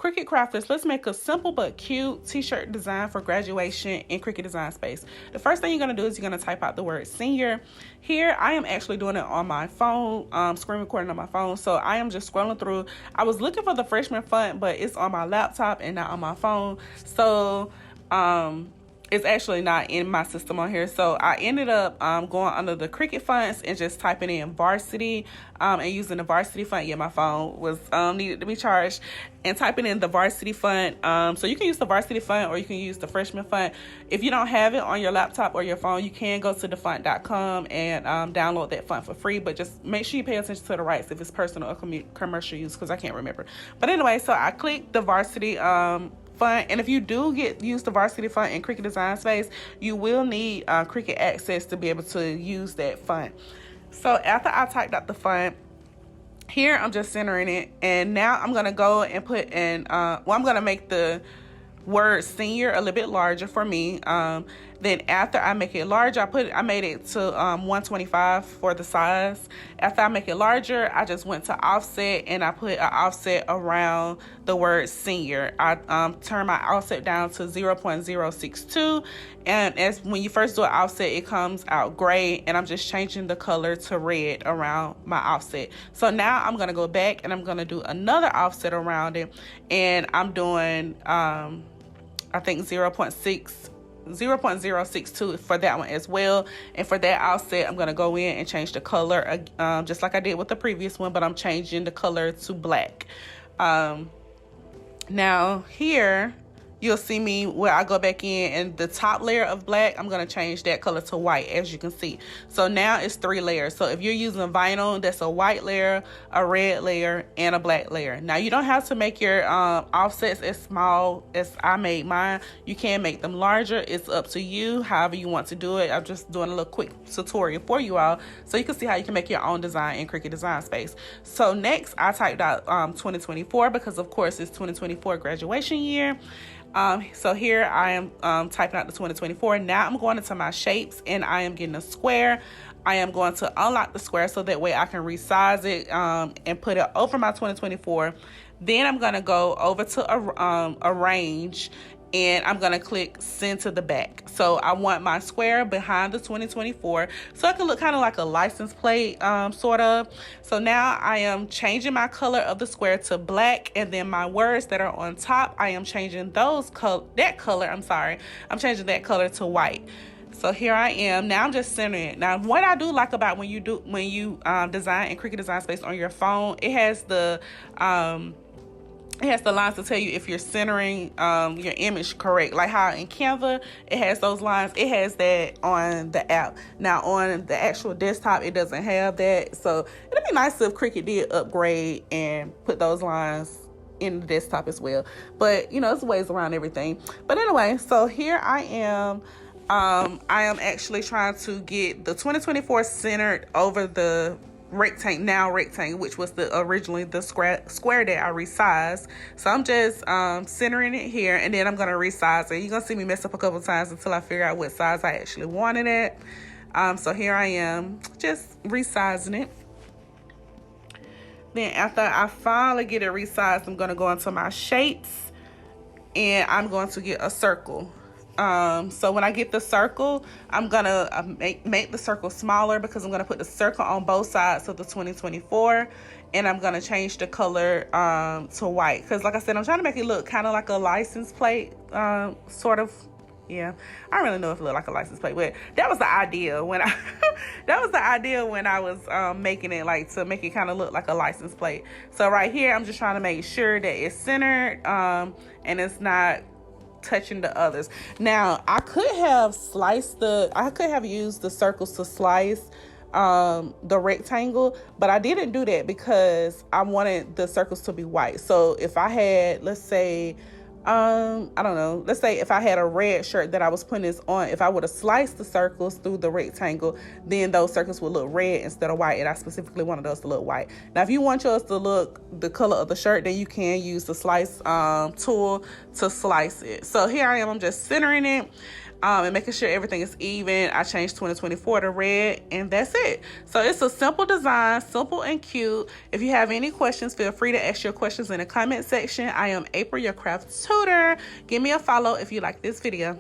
Cricut Crafters, let's make a simple but cute t-shirt design for graduation in Cricut Design Space. The first thing you're going to do is you're going to type out the word senior. Here, I am actually doing it on my phone, screen recording on my phone. So I am just scrolling through. I was looking for the freshman font, but it's on my laptop and not on my phone. So, it's actually not in my system on here. So I ended up going under the Cricut fonts and just typing in varsity and using the varsity font. Yeah, my phone was needed to be charged, and typing in the varsity font. So you can use the varsity font or you can use the freshman font. If you don't have it on your laptop or your phone, you can go to thefont.com and download that font for free, but just make sure you pay attention to the rights if it's personal or commercial use, because I can't remember. But anyway, so I clicked the varsity font, and if you do use the varsity font in Cricut Design Space, you will need Cricut access to be able to use that font. So after I typed out the font, here I'm just centering it, and now I'm gonna go and put in I'm gonna make the word senior a little bit larger for me. Then after I make it larger, I made it to 125 for the size. After I make it larger, I just went to offset and I put an offset around the word senior. I turned my offset down to 0.062, and as when you first do an offset, it comes out gray, and I'm just changing the color to red around my offset. So now I'm gonna go back and I'm gonna do another offset around it, and I'm doing I think 0.062 for that one as well. And for that offset, I'm going to go in and change the color just like I did with the previous one, but I'm changing the color to black. Now here you'll see me where I go back in, and the top layer of black, I'm going to change that color to white, as you can see. So now it's 3 layers. So if you're using vinyl, that's a white layer, a red layer, and a black layer. Now you don't have to make your offsets as small as I made mine. You can make them larger. It's up to you, however you want to do it. I'm just doing a little quick tutorial for you all so you can see how you can make your own design in Cricut Design Space. So next I typed out 2024 because of course it's 2024 graduation year. So here I am typing out the 2024. Now I'm going into my shapes and I am getting a square. I am going to unlock the square so that way I can resize it and put it over my 2024. Then I'm going to go over to arrange, and I'm going to click send to the back. So I want my square behind the 2024 so it can look kind of like a license plate sort of. So now I am changing my color of the square to black, and then my words that are on top, I am changing I'm changing that color to white. So here I am. Now I'm just centering it. Now what I do like about when you design in Cricut Design Space on your phone, it has the lines to tell you if you're centering your image correct. Like how in Canva, it has those lines. It has that on the app. Now on the actual desktop, it doesn't have that. So it'd be nice if Cricut did upgrade and put those lines in the desktop as well. But, you know, there's ways around everything. But anyway, so here I am. I am actually trying to get the 2024 centered over the rectangle, which was originally the square that I resized. So I'm just centering it here, and then I'm going to resize it. You're going to see me mess up a couple times until I figure out what size I actually wanted it. So here I am just resizing it. Then after I finally get it resized, I'm going to go into my shapes, and I'm going to get a circle. So when I get the circle, I'm gonna make the circle smaller because I'm gonna put the circle on both sides of the 2024, and I'm gonna change the color to white because, like I said, I'm trying to make it look kind of like a license plate, sort of. Yeah, I don't really know if it looked like a license plate, but that was the idea when I was making it, like to make it kind of look like a license plate. So right here, I'm just trying to make sure that it's centered and it's not touching the others. Now I could have used the circles to slice the rectangle, but I didn't do that because I wanted the circles to be white. So if I had, let's say let's say if I had a red shirt that I was putting this on, if I would have sliced the circles through the rectangle, then those circles would look red instead of white, and I specifically wanted those to look white. Now if you want yours to look the color of the shirt, then you can use the slice tool to slice it. So here I am, I'm just centering it. and making sure everything is even. I changed 2024 to red, and that's it. So it's a simple design, simple and cute. If you have any questions, feel free to ask your questions in the comment section. I am April, your craft tutor. Give me a follow if you like this video.